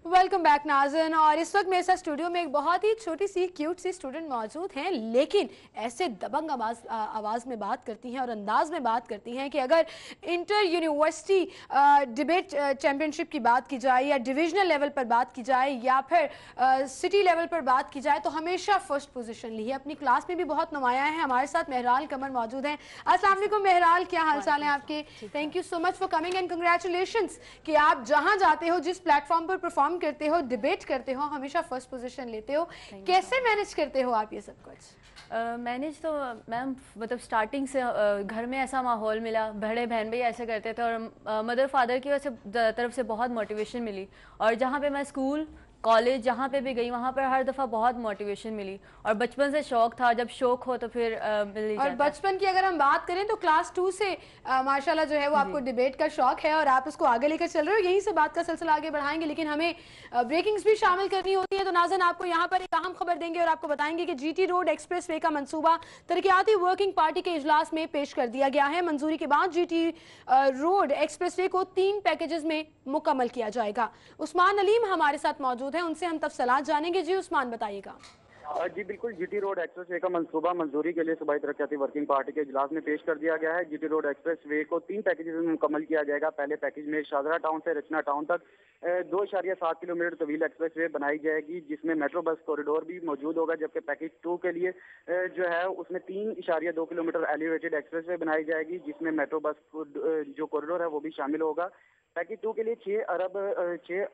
Welcome back नाज़रीन। और इस वक्त मेरे साथ स्टूडियो में एक बहुत ही छोटी सी क्यूट सी स्टूडेंट मौजूद हैं, लेकिन ऐसे दबंग आवाज़ में बात करती हैं और अंदाज में बात करती हैं कि अगर इंटर यूनिवर्सिटी डिबेट चैम्पियनशिप की बात की जाए या डिविजनल लेवल पर बात की जाए या फिर सिटी लेवल पर बात की जाए तो हमेशा फर्स्ट पोजीशन ली है। अपनी क्लास में भी बहुत नुमाया है। हमारे साथ मेहराल कमर मौजूद हैं। अस्सलाम वालेकुम मेहराल, क्या हाल चाल है आपके? Thank you so much for coming and congratulations कि आप जहां जाते हो, जिस प्लेटफॉर्म पर परफॉर्म करते हो, डिबेट करते हो, हमेशा फर्स्ट पोजीशन लेते हो। कैसे मैनेज करते हो आप ये सब कुछ? मैनेज तो मैम मतलब स्टार्टिंग से घर में ऐसा माहौल मिला, बड़े बहन भाई ऐसे करते थे और मदर फादर की वजह से तरफ से बहुत मोटिवेशन मिली। और जहाँ पे मैं स्कूल कॉलेज जहाँ पे भी गई वहाँ पर हर दफ़ा बहुत मोटिवेशन मिली। और बचपन से शौक था, जब शौक हो तो फिर मिल ही जाता है। और बचपन की अगर हम बात करें तो क्लास 2 से माशाल्लाह जो है वो आपको डिबेट का शौक है और आप उसको आगे लेकर चल रहे हो। यहीं से बात का सिलसिला आगे बढ़ाएंगे, लेकिन हमें ब्रेकिंग्स भी शामिल करनी होती है। तो नाज़रीन, आपको यहाँ पर एक अहम खबर देंगे और आपको बताएंगे कि जीटी रोड एक्सप्रेस वे का मंसूबा तरक्याती वर्किंग पार्टी के इजलास में पेश कर दिया गया है। मंजूरी के बाद जीटी रोड एक्सप्रेस वे को 3 पैकेजेस में मुकम्मल किया जाएगा। उस्मान अलीम हमारे साथ मौजूद हैं, उनसे हम तफसीलात जानेंगे। जी उस्मान, बताइएगा। जी बिल्कुल, जीटी रोड एक्सप्रेस वे का मंसूबा मंजूरी के लिए सूबाई तरक्याती वर्किंग पार्टी के इजलास में पेश कर दिया गया है। जीटी रोड एक्सप्रेस वे को 3 पैकेज में मुकम्मल किया जाएगा। पहले पैकेज में शाहजरा टाउन से रचना टाउन तक 2.7 किलोमीटर तवील एक्सप्रेस वे बनाई जाएगी, जिसमें मेट्रो बस कॉरिडोर भी मौजूद होगा। जबकि पैकेज 2 के लिए जो है उसमें 3.2 किलोमीटर एलिवेटेड एक्सप्रेस वे बनाई जाएगी, जिसमें मेट्रो बस जो कॉरिडोर है वो भी शामिल होगा। पैकेज 2 के लिए 6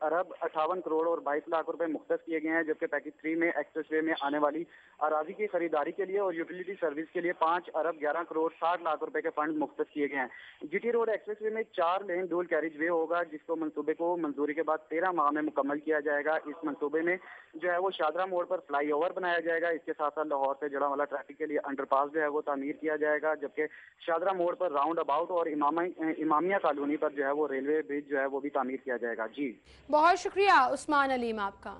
अरब 58 करोड़ और 22 लाख रुपए मुख्तस किए गए हैं। जबकि पैकेज 3 में एक्सप्रेस वे में आने वाली अराजी की खरीदारी के लिए और यूटिलिटी सर्विस के लिए 5 अरब 11 करोड़ 60 लाख रुपए के फंड मुख्तस किए गए हैं। जीटी रोड एक्सप्रेस वे में 4 लेन डुअल कैरिज वे होगा, जिसको मंसूबे को मंजूरी के बाद 13 माह में मुकम्मल किया जाएगा। इस मंसूबे में जो है वो शाहजरा मोड़ पर फ्लाई ओवर बनाया जाएगा। इसके साथ साथ लाहौर से जड़ा वाला ट्रैफिक के लिए अंडरपास जो है वो तामीर किया जाएगा। जबकि शाहजरा मोड़ पर राउंड अबाउट और इमामिया कॉलोनी पर जो है वो रेलवे ब्रिज जो है वो भी तामीर किया जाएगा। जी बहुत शुक्रिया उस्मान अलीम आपका।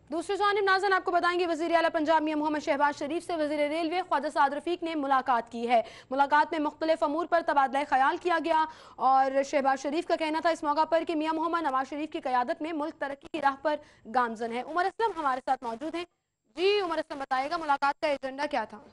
दूसरी जानिब नाज़रीन, आपको बताएंगे वज़ीर आला पंजाब मियां मोहम्मद शहबाज शरीफ से वज़ीर रेलवे ख्वाजा साद रफ़ीक ने मुलाकात की है। मुलाकात में मुख्तलिफ अमूर पर तबादला ख्याल किया गया और शहबाज शरीफ का कहना था इस मौका पर कि मियां मोहम्मद नवाज शरीफ की क़यादत में मुल्क तरक्की की राह पर गामज़न है। उमर असलम हमारे साथ मौजूद हैं। जी उमर असलम, बताइएगा मुलाकात का एजेंडा क्या था?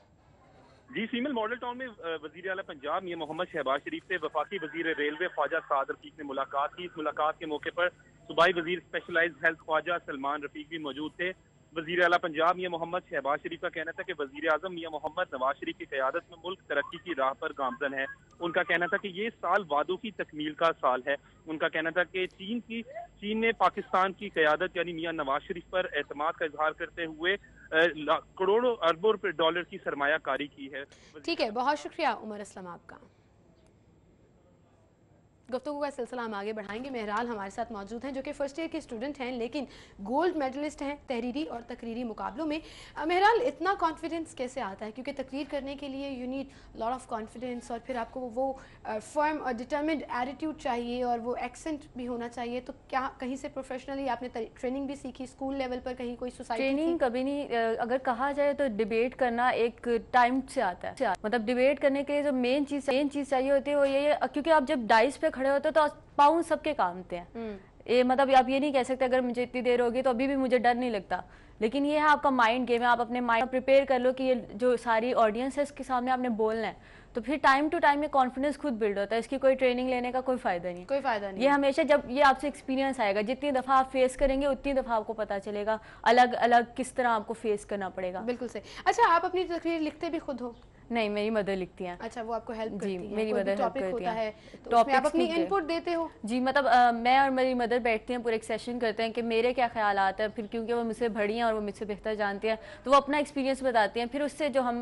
जी, फीमेल मॉडल टाउन में वज़ीर आला पंजाब मियां मोहम्मद शहबाज शरीफ से वफाकी वज़ीर रेलवे ख्वाजा साद रफ़ीक ने मुलाकात की। इस मुलाकात के मौके पर सूबाई वज़ीर स्पेशलाइज्ड हेल्थ ख्वाजा सलमान रफ़ीक भी मौजूद थे। वज़ीर आला पंजाब मियां मोहम्मद शहबाज शरीफ का कहना था कि वज़ीर आज़म मियां मोहम्मद नवाज शरीफ की क़यादत में मुल्क तरक्की की राह पर गामज़न है। उनका कहना था कि ये साल वादों की तकमील का साल है। उनका कहना था कि चीन ने पाकिस्तान की क़यादत यानी मियां नवाज शरीफ पर एतमाद का इजहार करते हुए करोड़ों अरबों डॉलर की सरमायाकारी की है। ठीक है, बहुत शुक्रिया उमर असलम आपका। गुफ्तगू का सिलसिला हम आगे बढ़ाएंगे। मेहराल हमारे साथ मौजूद हैं जो कि फर्स्ट ईयर के स्टूडेंट हैं, लेकिन गोल्ड मेडलिस्ट हैं तहरीरी और तकरीरी मुकाबलों में। मेहराल, इतना कॉन्फिडेंस कैसे आता है? क्योंकि तकरीर करने के लिए you need lot of confidence और फिर आपको वो फर्म और डिटर्मिन्ड एटीट्यूड चाहिए और वो एक्सेंट भी होना चाहिए। तो क्या कहीं से प्रोफेशनली आपने ट्रेनिंग भी सीखी? स्कूल लेवल पर कहीं कोई सोसाइटी? ट्रेनिंग कभी नहीं। अगर कहा जाए तो डिबेट करना एक टाइम से आता है। मतलब डिबेट करने के लिए जो मेन चीज़ चाहिए होती है वो ये, क्योंकि आप जब डाइस पे खड़े होते तो पाउंड सबके काम होते हैं। ये मतलब आप ये नहीं कह सकते अगर मुझे इतनी देर होगी तो अभी भी मुझे डर नहीं लगता। लेकिन ये है आपका माइंड गेम है। आप अपने माइंड प्रिपेयर कर लो कि ये जो सारी ऑडियंस है इसके सामने आपने बोलना है, तो फिर टाइम टू टाइम ये कॉन्फिडेंस खुद बिल्ड होता है। इसकी कोई ट्रेनिंग लेने का कोई फायदा नहीं। ये हमेशा जब ये आपसे एक्सपीरियंस आएगा, जितनी दफ़ा आप फेस करेंगे उतनी दफ़ा आपको पता चलेगा अलग अलग किस तरह आपको फेस करना पड़ेगा। बिल्कुल सही। अच्छा, आप अपनी तकरीर लिखते भी खुद हो? नहीं, मेरी मदर लिखती हैं। अच्छा, वो आपको हेल्प करती हैं? मेरी मदर हेल्प करती है तो उसमें आप अपनी इनपुट देते हो? जी, मतलब मैं और मेरी मदर बैठते हैं, पूरे एक सेशन करते हैं कि मेरे क्या ख्याल आते हैं। फिर क्योंकि वो मुझसे बड़ी हैं और वो मुझसे बेहतर जानती हैं तो वो अपना एक्सपीरियंस बताती हैं। फिर उससे जो हम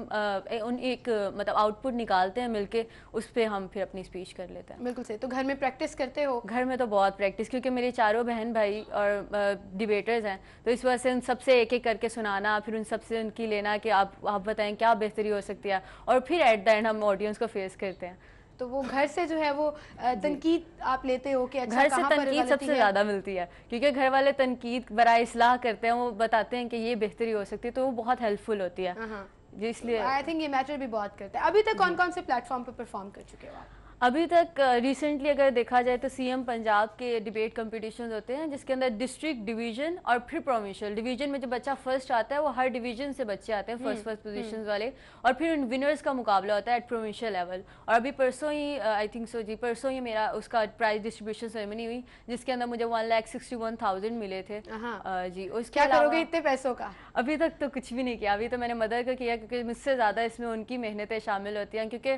एक मतलब आउटपुट निकालते हैं मिलके, उस पर हम फिर अपनी स्पीच कर लेते हैं। बिल्कुल सही। तो घर में प्रैक्टिस करते हो? घर में तो बहुत प्रैक्टिस, क्योंकि मेरे चारों बहन भाई और डिबेटर्स हैं, तो इस वजह से उन सबसे एक एक करके सुनाना, फिर उन सबसे उनकी लेना कि आप बताएं क्या बेहतरी हो सकती है, और फिर एट द एंड हम ऑडियंस को फेस करते हैं। तो वो घर से जो है वो तनकीद आप लेते हो कि अच्छा घर से तनकीद सबसे ज़्यादा मिलती है, क्योंकि घर वाले तनकीद बराए इस्लाह करते हैं, वो बताते हैं कि ये बेहतरी हो सकती है, तो वो बहुत हेल्पफुल होती है। इसलिए आई थिंक ये मैटर भी बहुत करता है। अभी तक कौन कौन से प्लेटफॉर्म पे परफॉर्म कर चुके हो आप? अभी तक रिसेंटली अगर देखा जाए तो सीएम पंजाब के डिबेट कंपटीशंस होते हैं जिसके अंदर डिस्ट्रिक्ट, डिवीजन और फिर प्रोविंशियल। डिवीजन में जो बच्चा फर्स्ट आता है वो हर डिवीजन से बच्चे आते हैं फर्स्ट पोजीशंस वाले, और फिर उन विनर्स का मुकाबला होता है एट प्रोविंशियल लेवल। और अभी परसों ही आई थिंक सो जी, परसों ही मेरा उसका प्राइज डिस्ट्रीब्यूशन सेरेमनी हुई जिसके अंदर मुझे 1,61,000 मिले थे। जी, उसके क्या अलावा करोगे इतने पैसों का? अभी तक तो कुछ भी नहीं किया। अभी तो मैंने मदर का किया क्योंकि मुझसे ज़्यादा इसमें उनकी मेहनतें शामिल होती हैं, क्योंकि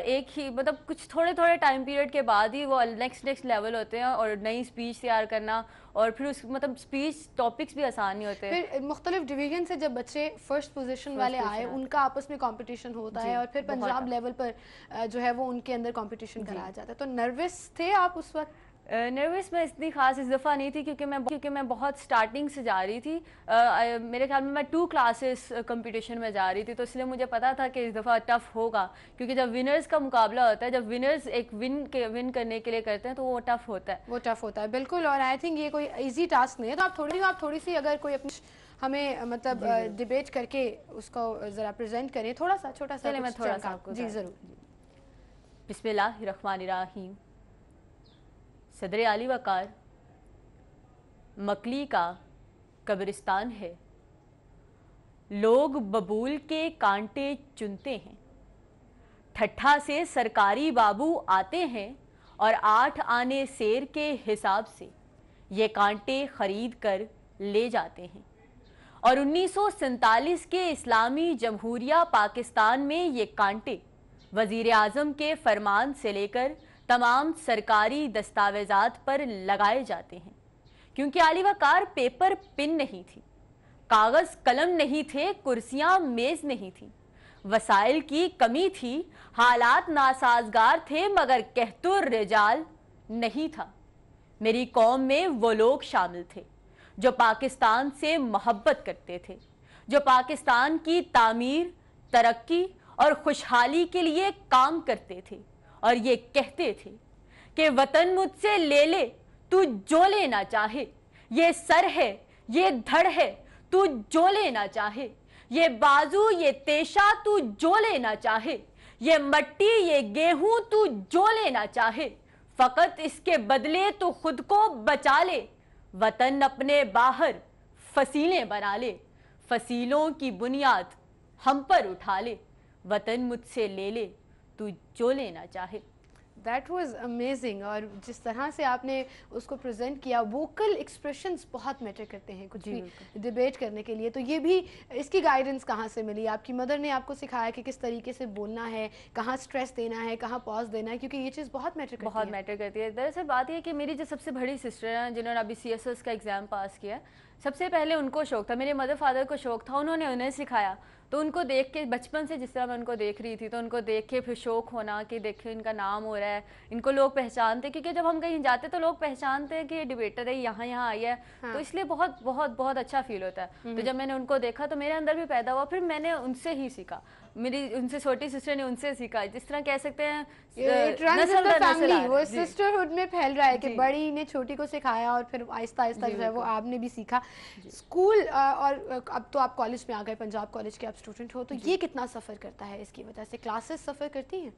एक ही मतलब कुछ थोड़े थोड़े टाइम पीरियड के बाद ही वो नेक्स्ट लेवल होते हैं, और नई स्पीच तैयार करना, और फिर उस मतलब स्पीच टॉपिक्स भी आसान नहीं होते। फिर मुख्तलिफ डिवीजन से जब बच्चे फर्स्ट पोजीशन वाले आए, उनका आपस में कंपटीशन होता है, और फिर पंजाब लेवल पर जो है वो उनके अंदर कंपटीशन कराया जाता है। तो नर्वस थे आप उस वक्त? नर्वस मैं इतनी खास इस दफ़ा नहीं थी क्योंकि मैं बहुत स्टार्टिंग से जा रही थी। मेरे ख्याल में मैं 2 क्लासेस कंपटीशन में जा रही थी, तो इसलिए मुझे पता था कि इस दफ़ा टफ़ होगा, क्योंकि जब विनर्स का मुकाबला होता है, जब विनर्स एक विन करने के लिए करते हैं तो वो टफ़ होता है। वो टफ होता है बिल्कुल, और आई थिंक ये कोई इजी टास्क नहीं है। तो आप थोड़ी सी अगर कोई अपनी हमें मतलब डिबेट करके उसको ज़रा प्रेजेंट करें, थोड़ा सा छोटा सा। मैं थोड़ा सा आपको जी ज़रूर। बिस्मिल्लाहिर्रहमानिर्रहीम। सदर आली वकार मकली का कब्रिस्तान है, लोग बबूल के कांटे चुनते हैं, ठट्ठा से सरकारी बाबू आते हैं और 8 आने शेर के हिसाब से ये कांटे खरीद कर ले जाते हैं। और 1947 के इस्लामी जमहूरिया पाकिस्तान में ये कांटे वजीर आज़म के फरमान से लेकर तमाम सरकारी दस्तावेजात पर लगाए जाते हैं, क्योंकि आली वकार पेपर पिन नहीं थी, कागज कलम नहीं थे, कुर्सियां मेज नहीं थी, वसाइल की कमी थी, हालात नासाजगार थे, मगर कहतुर रिजाल नहीं था। मेरी कौम में वो लोग शामिल थे जो पाकिस्तान से मोहब्बत करते थे, जो पाकिस्तान की तामीर, तरक्की और खुशहाली के लिए काम करते थे, और ये कहते थे कि वतन मुझसे ले ले तू जो लेना चाहे, ये सर है, ये धड़ है, तू जो लेना चाहे, ये बाजू, ये तेशा, तू जो लेना चाहे, ये मट्टी, ये गेहूं, तू जो लेना चाहे, फकत इसके बदले तू खुद को बचा ले, वतन अपने बाहर फसीलें बना ले, फसीलों की बुनियाद हम पर उठा ले, वतन मुझसे ले ले तू जो लेना चाहे। That was amazing. और जिस तरह से आपने उसको प्रेजेंट किया, वोकल एक्सप्रेशंस बहुत मैटर करते हैं कुछ भी डिबेट करने के लिए। तो ये भी, इसकी गाइडेंस कहाँ से मिली? आपकी मदर ने आपको सिखाया कि किस तरीके से बोलना है, कहाँ स्ट्रेस देना है, कहाँ पॉज देना है, क्योंकि ये चीज़ बहुत मैटर करती है। दरअसल बात यह कि मेरी जो सबसे बड़ी सिस्टर हैं जिन्होंने अभी CSS का एग्ज़ाम पास किया, सबसे पहले उनको शौक था, मेरे मदर फादर को शौक था, उन्होंने उन्हें सिखाया। तो उनको देख के बचपन से जिस तरह मैं उनको देख रही थी, तो उनको देख के फिर शौक होना कि देखिए इनका नाम हो रहा है, इनको लोग पहचानते, क्योंकि जब हम कहीं जाते तो लोग पहचानते हैं कि ये डिबेटर है, यहाँ आई है। तो इसलिए बहुत बहुत बहुत अच्छा फील होता है। तो जब मैंने उनको देखा तो मेरे अंदर भी पैदा हुआ, फिर मैंने उनसे ही सीखा, मेरी उनसे छोटी सिस्टर ने उनसे सीखा। जिस तरह कह सकते हैं वो सिस्टरहुड में फैल रहा है कि बड़ी ने छोटी को सिखाया, और फिर आहिस्ता आहिस्ता जो है वो आपने भी सीखा। स्कूल और अब तो आप कॉलेज में आ गए, पंजाब कॉलेज के आप स्टूडेंट हो, तो ये कितना सफ़र करता है इसकी वजह से? क्लासेस सफ़र करती हैं?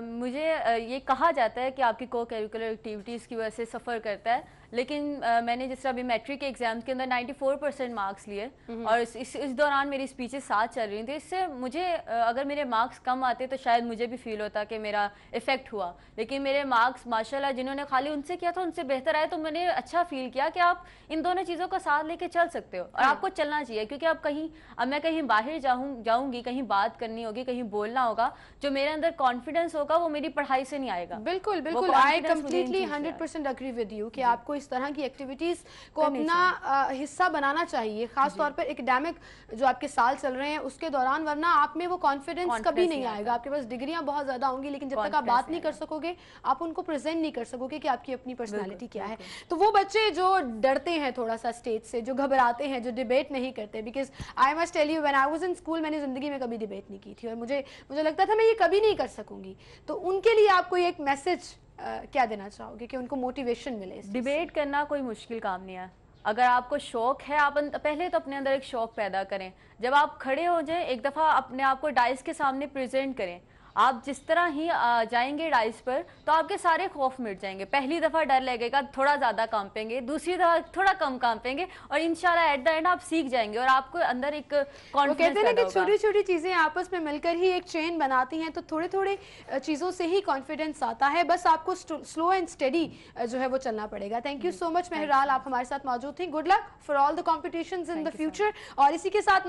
मुझे ये कहा जाता है कि आपकी को करिकुलर एक्टिविटीज़ की वजह से सफ़र करता है, लेकिन मैंने जिस तरह अभी मैट्रिक के एग्ज़ाम के अंदर 94% मार्क्स लिए, और इस दौरान मेरी स्पीचेस साथ चल रही थी। इससे मुझे अगर मेरे मार्क्स कम आते तो शायद मुझे भी फील होता कि मेरा इफ़ेक्ट हुआ, लेकिन मेरे मार्क्स माशाल्लाह जिन्होंने खाली उनसे किया था उनसे बेहतर आए, तो मैंने अच्छा फील किया कि आप इन दोनों चीज़ों को साथ लेके चल सकते हो, और आपको चलना चाहिए। क्योंकि अब मैं कहीं बाहर जाऊँगी, कहीं बात करनी होगी, कहीं बोलना होगा, जो मेरे अंदर कॉन्फिडेंस होगा वो मेरी पढ़ाई से नहीं आएगा। बिल्कुल बिल्कुल, I completely 100% agree with you कि आपको इस तरह की एक्टिविटीज को अपना हिस्सा बनाना चाहिए, खास तौर पर एकेडमिक जो आपके साल चल रहे हैं उसके दौरान, वरना आप में वो कॉन्फिडेंस कभी नहीं आएगा। आपके पास डिग्रियां बहुत ज्यादा होंगी, लेकिन जब तक आप बात नहीं कर सकोगे, आप उनको प्रेजेंट नहीं कर सकोगे कि आपकी अपनी पर्सनालिटी क्या है। तो वो बच्चे जो डरते हैं थोड़ा सा स्टेज से, जो घबराते हैं, जो डिबेट नहीं करते, because I must tell you, when I was in school मैंने जिंदगी में कभी डिबेट नहीं की थी, और मुझे लगता था मैं ये कभी नहीं कर सकूंगी। तो उनके लिए आप कोई एक मैसेज क्या देना चाहोगे कि उनको मोटिवेशन मिले? डिबेट करना कोई मुश्किल काम नहीं है। अगर आपको शौक है, आप पहले तो अपने अंदर एक शौक पैदा करें। जब आप खड़े हो जाएं, एक दफ़ा अपने आप को डाइस के सामने प्रेजेंट करें, आप जिस तरह ही जाएंगे डाइस पर तो आपके सारे खौफ मिट जाएंगे। पहली दफा डर लगेगा, थोड़ा ज्यादा कांपेंगे, दूसरी दफा थोड़ा कम कांपेंगे, और इंशाल्लाह एट द एंड आप सीख जाएंगे और आपको अंदर एक वो कहते हैं ना कि छोटी छोटी चीजें आपस में मिलकर ही एक चेन बनाती हैं, तो थोड़े थोड़े चीजों से ही कॉन्फिडेंस आता है, बस आपको स्लो एंड स्टेडी जो है वो चलना पड़ेगा। थैंक यू सो मच मेहराल, आप हमारे साथ मौजूद थी। Good luck for all the competitions in the future. और इसी के साथ